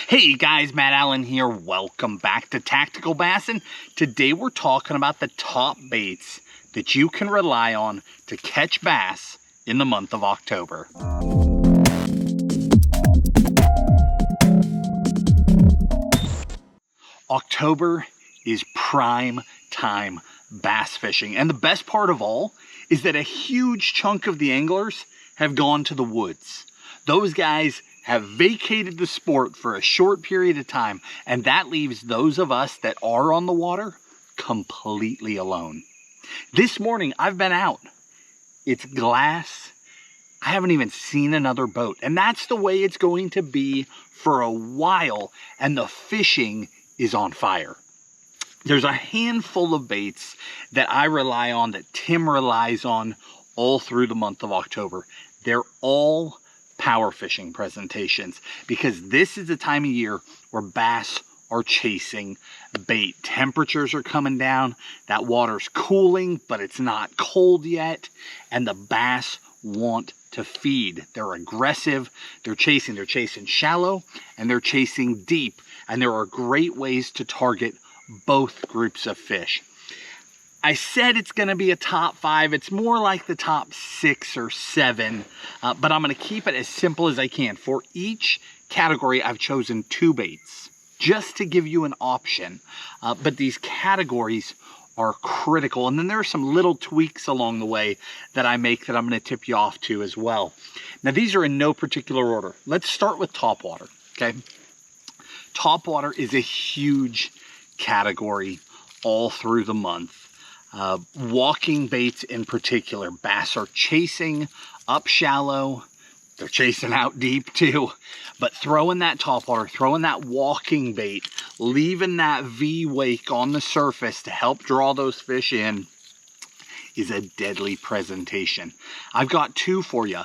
Hey guys, Matt Allen here. Welcome back to Tactical Bassin. Today we're talking about the top baits that you can rely on to catch bass in the month of October. October is prime time bass fishing, and the best part of all is that a huge chunk of the anglers have gone to the woods. Those guys have vacated the sport for a short period of time, and that leaves those of us that are on the water completely alone. This morning I've been out. It's glass. I haven't even seen another boat, and that's the way it's going to be for a while, and the fishing is on fire. There's a handful of baits that I rely on, that Tim relies on all through the month of October. They're all power fishing presentations, because this is the time of year where bass are chasing bait. Temperatures are coming down, that water's cooling, but it's not cold yet, and the bass want to feed. They're aggressive, they're chasing shallow, and they're chasing deep, and there are great ways to target both groups of fish. I said it's going to be a top 5. It's more like the top 6 or 7, but I'm going to keep it as simple as I can. For each category, I've chosen 2 baits just to give you an option, but these categories are critical. And then there are some little tweaks along the way that I make that I'm going to tip you off to as well. Now, these are in no particular order. Let's start with topwater, okay? Topwater is a huge category all through the month. Walking baits in particular, bass are chasing up shallow, they're chasing out deep too, but throwing that topwater, throwing that walking bait, leaving that V wake on the surface to help draw those fish in is a deadly presentation. I've got 2 for you.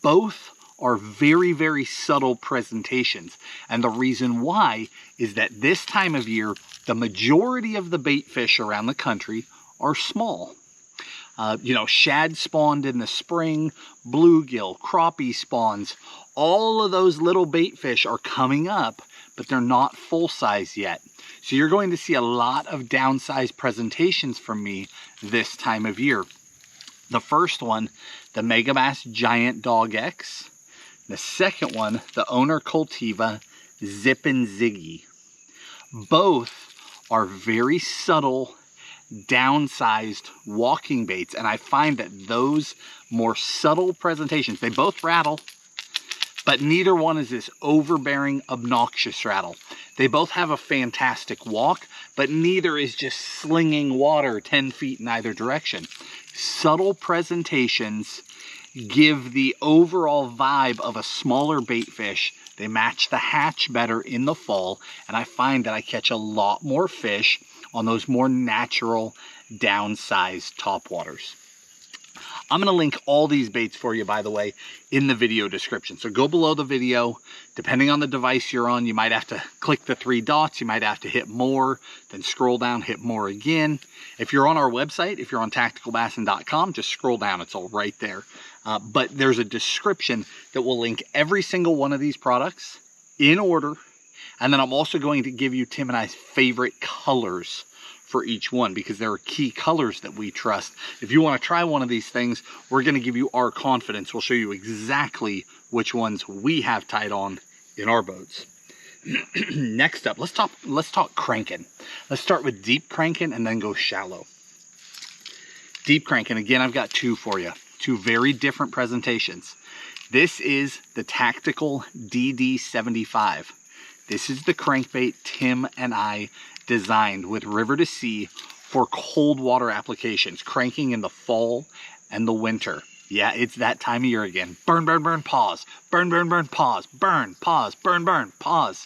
Both are very, very subtle presentations, and the reason why is that this time of year, the majority of the bait fish around the country are small. Shad spawned in the spring, bluegill, crappie spawns, all of those little bait fish are coming up, but they're not full size yet. So you're going to see a lot of downsized presentations from me this time of year. The first one, the Megabass Giant Dog X. The second one, the Owner Cultiva Zippin' Ziggy. Both are very subtle, downsized walking baits, and I find that those more subtle presentations, they both rattle, but neither one is this overbearing, obnoxious rattle. They both have a fantastic walk, but neither is just slinging water 10 feet in either direction. Subtle presentations give the overall vibe of a smaller bait fish. They match the hatch better in the fall, and I find that I catch a lot more fish on those more natural, downsized topwaters. I'm going to link all these baits for you, by the way, in the video description. So go below the video. Depending on the device you're on, you might have to click the 3 dots. You might have to hit more, then scroll down, hit more again. If you're on our website, if you're on TacticalBassin.com, just scroll down. It's all right there. But there's a description that will link every single one of these products in order. And then I'm also going to give you Tim and I's favorite colors for each one, because there are key colors that we trust. If you want to try one of these things, we're going to give you our confidence. We'll show you exactly which ones we have tied on in our boats. Next up, let's talk cranking. Let's start with deep cranking and then go shallow. Deep cranking, again, I've got 2 for you. 2 very different presentations. This is the Tactical DD75. This is the crankbait Tim and I designed with river to sea for cold water applications, cranking in the fall and the winter. Yeah, it's that time of year again. Burn, burn, burn, pause. Burn, burn, burn, pause. Burn, pause, burn, burn, pause.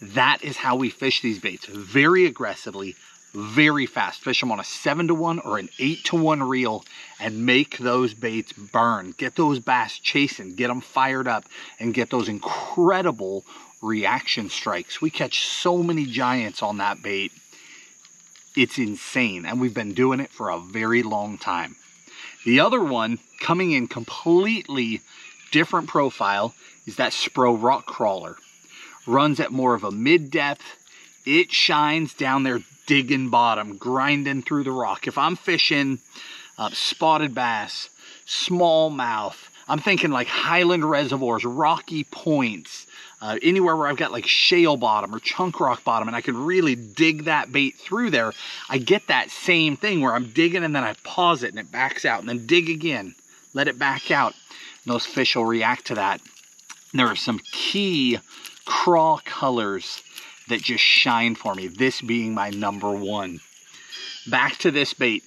That is how we fish these baits. Very aggressively, very fast. Fish them on a 7-to-1 or an 8-to-1 reel and make those baits burn. Get those bass chasing, get them fired up, and get those incredible reaction strikes. We catch so many giants on that bait. It's insane, and we've been doing it for a very long time. The other one, coming in completely different profile, is that Spro rock crawler. runs at more of a mid-depth. It shines down there digging bottom, grinding through the rock. If I'm fishing spotted bass, smallmouth, I'm thinking like highland reservoirs, rocky points, anywhere where I've got like shale bottom or chunk rock bottom and I can really dig that bait through there, I get that same thing where I'm digging and then I pause it and it backs out and then dig again, let it back out. And those fish will react to that. There are some key craw colors that just shine for me, this being my number one. Back to this bait.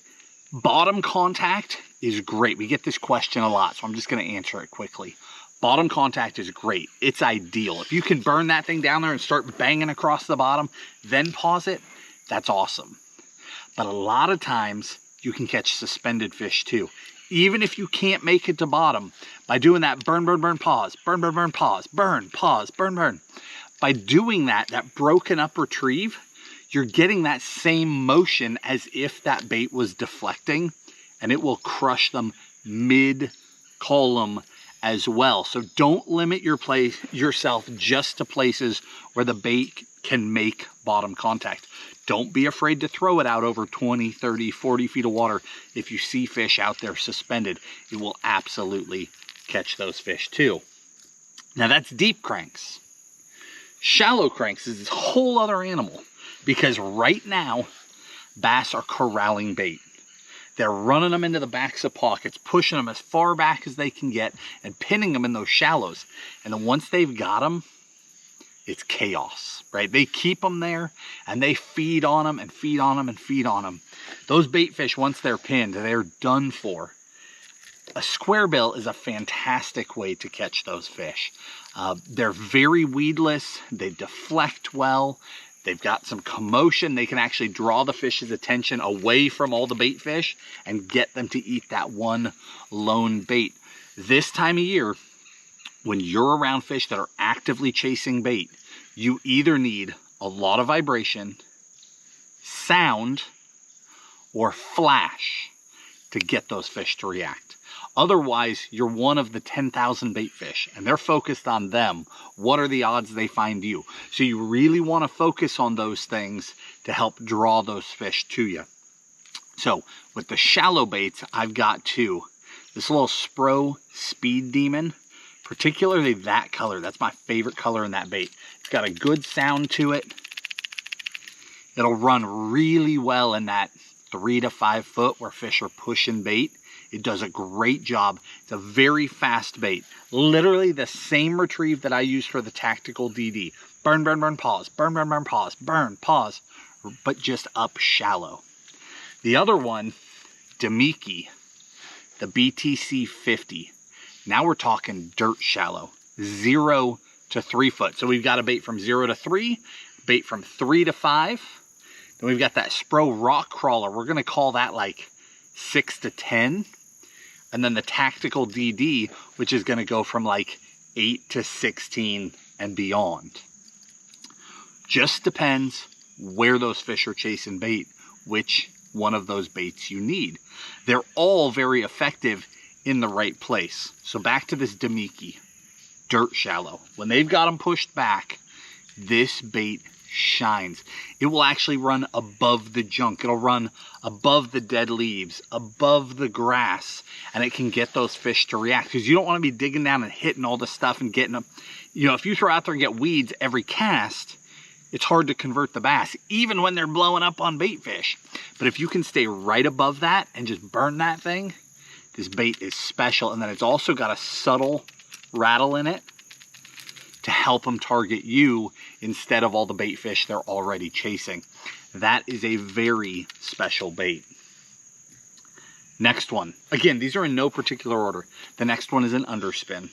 Bottom contact is great. We get this question a lot, so I'm just going to answer it quickly. Bottom contact is great. It's ideal. If you can burn that thing down there and start banging across the bottom, then pause it, that's awesome. But a lot of times you can catch suspended fish too. Even if you can't make it to bottom, by doing that burn, burn, burn, pause, burn, burn, burn, pause, burn, pause, burn, burn. By doing that broken up retrieve, you're getting that same motion as if that bait was deflecting, and it will crush them mid-column as well. So don't limit yourself just to places where the bait can make bottom contact. Don't be afraid to throw it out over 20, 30, 40 feet of water. If you see fish out there suspended, it will absolutely catch those fish too. Now that's deep cranks. Shallow cranks is this whole other animal, because right now bass are corralling bait. They're running them into the backs of pockets, pushing them as far back as they can get and pinning them in those shallows. And then once they've got them, it's chaos, right? They keep them there and they feed on them and feed on them and feed on them. Those bait fish, once they're pinned, they're done for. A square bill is a fantastic way to catch those fish. They're very weedless. They deflect well. They've got some commotion. They can actually draw the fish's attention away from all the bait fish and get them to eat that one lone bait. This time of year, when you're around fish that are actively chasing bait, you either need a lot of vibration, sound, or flash to get those fish to react. Otherwise, you're one of the 10,000 bait fish, and they're focused on them. What are the odds they find you? So you really want to focus on those things to help draw those fish to you. So with the shallow baits, I've got two. This little Spro Speed Demon, particularly that color. That's my favorite color in that bait. It's got a good sound to it. It'll run really well in that 3 to 5 foot where fish are pushing bait. It does a great job. It's a very fast bait. Literally the same retrieve that I use for the Tactical DD. Burn, burn, burn, pause. Burn, burn, burn, pause. Burn, pause. But just up shallow. The other one, Demiki, the BTC 50. Now we're talking dirt shallow. 0 to 3 foot. So we've got a bait from 0 to 3, bait from 3 to 5. Then we've got that Spro Rock Crawler. We're going to call that like 6 to 10. And then the Tactical DD, which is going to go from like 8 to 16 and beyond. Just depends where those fish are chasing bait, which one of those baits you need. They're all very effective in the right place. So back to this Demiki, dirt shallow. When they've got them pushed back, this bait shines. It will actually run above the junk. It'll run above the dead leaves, above the grass, and it can get those fish to react, because you don't want to be digging down and hitting all the stuff and getting them. You know, if you throw out there and get weeds every cast, it's hard to convert the bass, even when they're blowing up on bait fish. But if you can stay right above that and just burn that thing, this bait is special. And then it's also got a subtle rattle in it to help them target you instead of all the bait fish they're already chasing. That is a very special bait. Next one. Again, these are in no particular order. The next one is an underspin.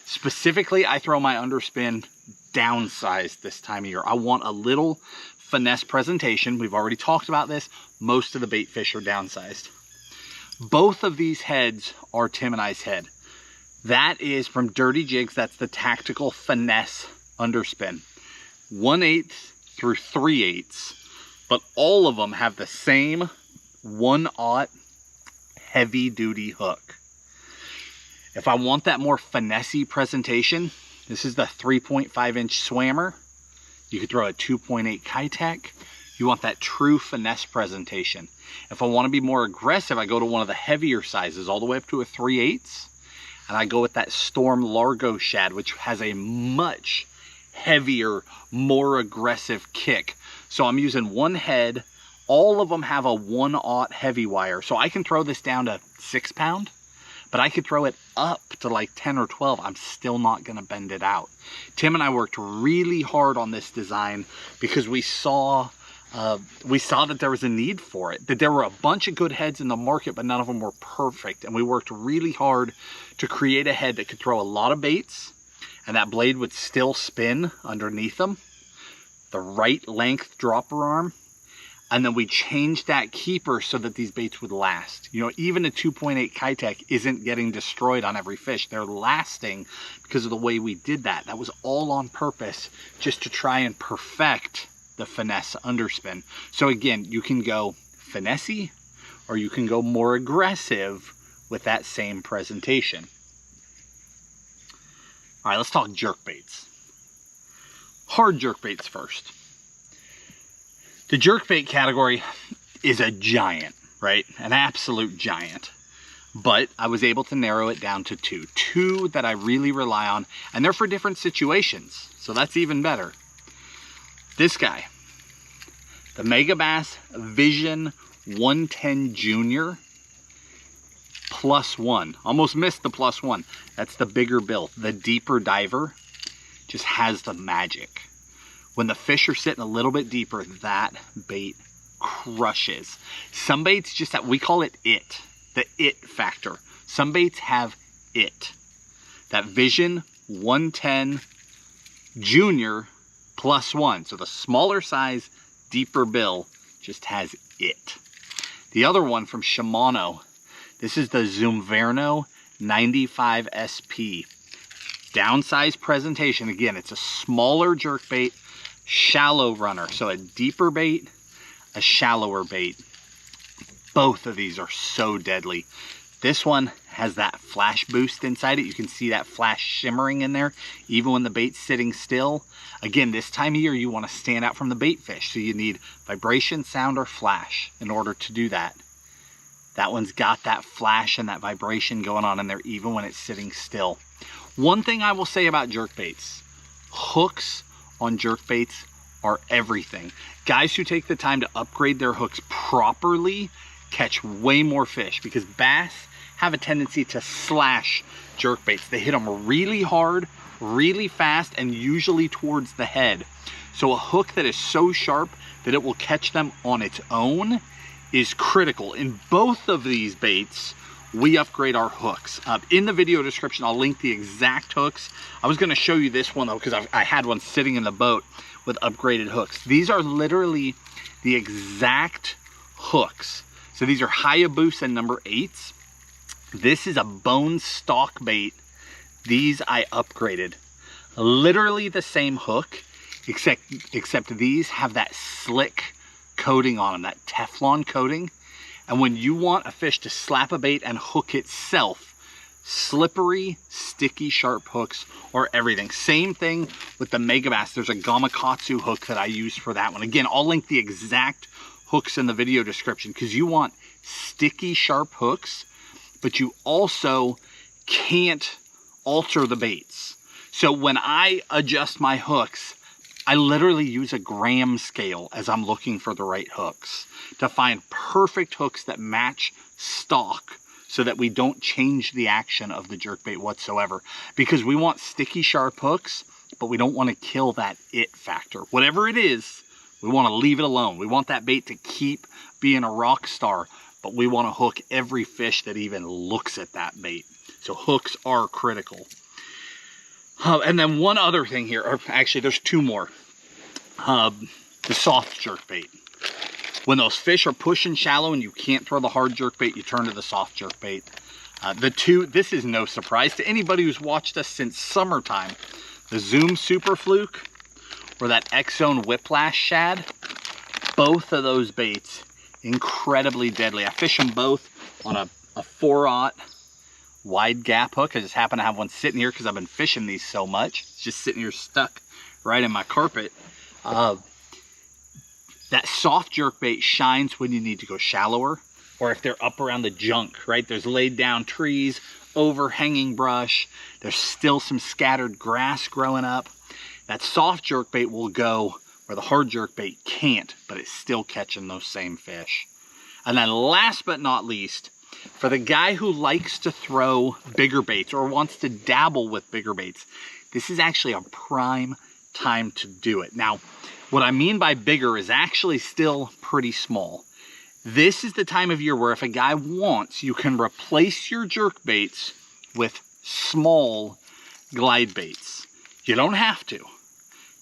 Specifically, I throw my underspin downsized this time of year. I want a little finesse presentation. We've already talked about this. Most of the bait fish are downsized. Both of these heads are Tim and I's head. That is from Dirty Jigs. That's the Tactical Finesse Underspin. 1/8 through 3/8. But all of them have the same 1/0 heavy duty hook. If I want that more finessey presentation, this is the 3.5-inch Swammer. You could throw a 2.8 Kitech. You want that true finesse presentation. If I want to be more aggressive, I go to one of the heavier sizes, all the way up to a 3/8. And I go with that Storm Largo shad, which has a much heavier, more aggressive kick. So I'm using one head. All of them have a 1/0 heavy wire. So I can throw this down to 6 pound, but I could throw it up to like 10 or 12. I'm still not gonna bend it out. Tim and I worked really hard on this design because we saw that there was a need for it, that there were a bunch of good heads in the market, but none of them were perfect. And we worked really hard to create a head that could throw a lot of baits, and that blade would still spin underneath them, the right length dropper arm. And then we changed that keeper so that these baits would last. You know, even a 2.8 Kitech isn't getting destroyed on every fish. They're lasting because of the way we did that. That was all on purpose, just to try and perfect the finesse underspin. So again, you can go finessey, or you can go more aggressive with that same presentation. All right, let's talk jerkbaits. Hard jerkbaits first. The jerkbait category is a giant, right? An absolute giant. But I was able to narrow it down to two that I really rely on, and they're for different situations. So that's even better. This guy, the Megabass Vision 110 Junior +1. Almost missed the +1. That's the bigger bill. The deeper diver just has the magic. When the fish are sitting a little bit deeper, that bait crushes. Some baits just have, we call it it, the it factor. Some baits have it. That Vision 110 Junior +1. So the smaller size, deeper bill just has it. The other one from Shimano, this is the Zumverno 95 SP. Downsized presentation. Again, it's a smaller jerkbait, shallow runner. So a deeper bait, a shallower bait. Both of these are so deadly. This one has that flash boost inside it. You can see that flash shimmering in there, even when the bait's sitting still. Again, this time of year, you want to stand out from the bait fish. So you need vibration, sound, or flash in order to do that. That one's got that flash and that vibration going on in there, even when it's sitting still. One thing I will say about jerkbaits, hooks on jerkbaits are everything. Guys who take the time to upgrade their hooks properly catch way more fish, because bass have a tendency to slash jerkbaits. They hit them really hard, really fast, and usually towards the head. So a hook that is so sharp that it will catch them on its own is critical. In both of these baits, we upgrade our hooks. In the video description, I'll link the exact hooks. I was gonna show you this one though, because I had one sitting in the boat with upgraded hooks. These are literally the exact hooks. So these are Hayabusa number 8s. This is a bone stock bait. These I upgraded. Literally the same hook, except these have that slick coating on them, that Teflon coating. And when you want a fish to slap a bait and hook itself, slippery, sticky, sharp hooks are everything. Same thing with the Megabass. There's a Gamakatsu hook that I use for that one. Again, I'll link the exact hooks in the video description, because you want sticky, sharp hooks, but you also can't alter the baits. So when I adjust my hooks, I literally use a gram scale as I'm looking for the right hooks to find perfect hooks that match stock, so that we don't change the action of the jerkbait whatsoever. Because we want sticky, sharp hooks, but we don't want to kill that it factor. Whatever it is, we want to leave it alone. We want that bait to keep being a rock star, but we want to hook every fish that even looks at that bait. So hooks are critical. And then one other thing here, or actually there's two more. The soft jerkbait. When those fish are pushing shallow and you can't throw the hard jerkbait, you turn to the soft jerkbait. This is no surprise to anybody who's watched us since summertime. The Zoom Super Fluke or that X-Zone Whiplash Shad, both of those baits, incredibly deadly. I fish them both on a 4/0 wide gap hook. I just happen to have one sitting here because I've been fishing these so much. It's just sitting here stuck right in my carpet. That soft jerkbait shines when you need to go shallower, or if they're up around the junk, right? There's laid down trees, overhanging brush, there's still some scattered grass growing up. That soft jerkbait will go where the hard jerkbait can't, but it's still catching those same fish. And then last but not least, for the guy who likes to throw bigger baits or wants to dabble with bigger baits, this is actually a prime time to do it. Now, what I mean by bigger is actually still pretty small. This is the time of year where if a guy wants, you can replace your jerkbaits with small glide baits. You don't have to,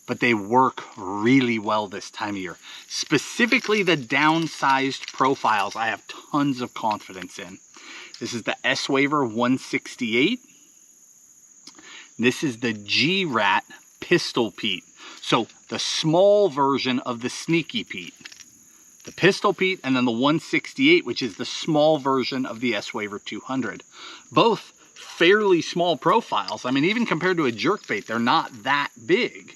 but they work really well this time of year. Specifically the downsized profiles I have tons of confidence in. This is the S-Waver 168. This is the G-Rat Pistol Pete. So the small version of the Sneaky Pete. The Pistol Pete, and then the 168, which is the small version of the S-Waver 200. Both fairly small profiles. I mean, even compared to a jerkbait, they're not that big.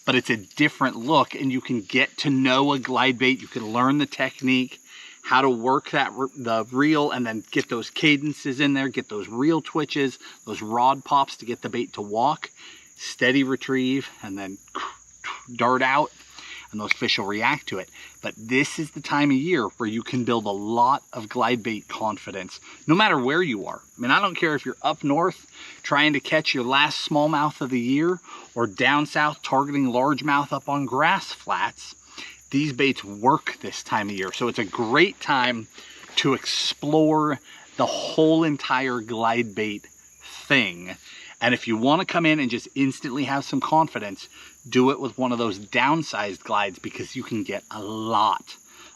But it's a different look, and you can get to know a glide bait. You can learn the technique, how to work the reel, and then get those cadences in there, get those reel twitches, those rod pops to get the bait to walk, steady retrieve, and then dart out, and those fish will react to it. But this is the time of year where you can build a lot of glide bait confidence, no matter where you are. I mean, I don't care if you're up north trying to catch your last smallmouth of the year, or down south targeting largemouth up on grass flats. These baits work this time of year. So it's a great time to explore the whole entire glide bait thing. And if you want to come in and just instantly have some confidence, do it with one of those downsized glides, because you can get a lot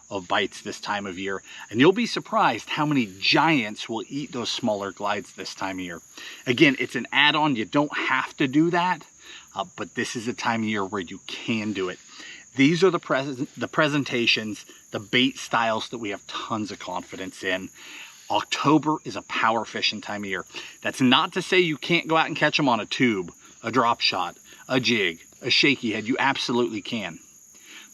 of bites this time of year. And you'll be surprised how many giants will eat those smaller glides this time of year. Again, it's an add-on. You don't have to do that, but this is a time of year where you can do it. These are the presentations, the bait styles that we have tons of confidence in. October is a power fishing time of year. That's not to say you can't go out and catch them on a tube, a drop shot, a jig, a shaky head. You absolutely can.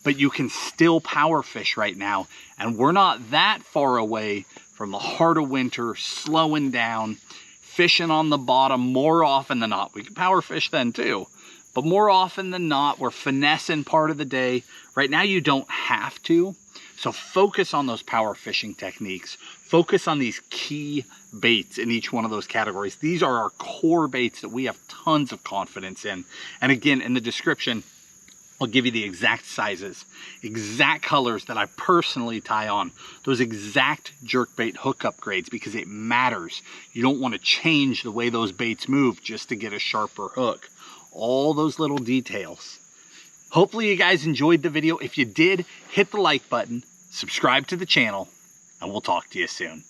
But you can still power fish right now, and we're not that far away from the heart of winter, slowing down, fishing on the bottom more often than not. We can power fish then too, but more often than not, we're finessing part of the day. Right now you don't have to, so focus on those power fishing techniques. Focus on these key baits in each one of those categories. These are our core baits that we have tons of confidence in. And again, in the description, I'll give you the exact sizes, exact colors that I personally tie on, those exact jerkbait hookup grades, because it matters. You don't want to change the way those baits move just to get a sharper hook. All those little details. Hopefully you guys enjoyed the video. If you did, hit the like button, subscribe to the channel, and we'll talk to you soon.